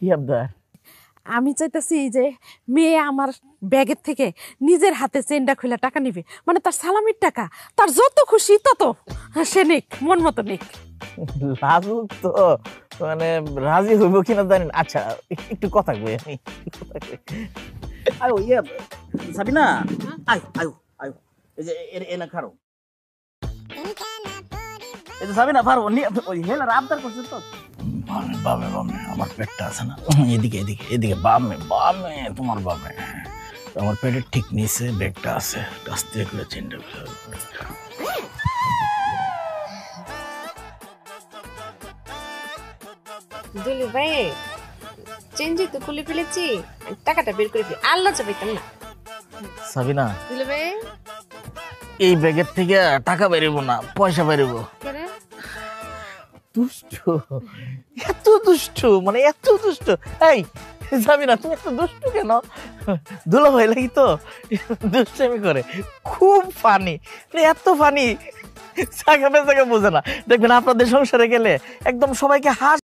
কি আবদার? আমি চাইতেছি যে মেয়ে আমার ব্যাগের থেকে নিজের হাতে চেনটা খুলে টাকা নিবে, মানে তার সালামির টাকা, তার যত খুশি তত সে নিক, মন মতো নিক। লাজুক তো, মানে রাজি হইব কিনা জানি না। আচ্ছা একটু কথা কই আমি, আয়ো সাবিনা, আয়ো আয়ো আয়ো, এই যে এনা খারো, এই যে সাবিনা পারো ওই হেলার আবদার করছে তো। বামে বামে বামে, আমার পেটটা আছে না, এদিকে এদিকে এদিকে, বামে বামে, তোমার বামে। আমার পেটের ঠিক নিচে ব্যাগটা আছে, আস্তে করে চেনটা খুলে। দুলু ভাই চেঞ্জি তো খুলে ফেলেছি, টাকাটা বের করে দিই, আল্লাহ চাইতাম না। সাবিনা, দুলু ভাই এই ব্যাগের থেকে টাকা বেরোবো না, পয়সা বেরোবো। দুষ্টু, এত দুষ্টু, মানে এত দুষ্টু। এই সাবিনা, তুমি এত দুষ্টু কেন? দুলা ভাই লাগি তো দুষ্টামি করে, খুব ফানি, এত ফানি, চাকা বেচাকা বোঝে না। দেখবেন আপনাদের সংসারে গেলে একদম সবাইকে হাস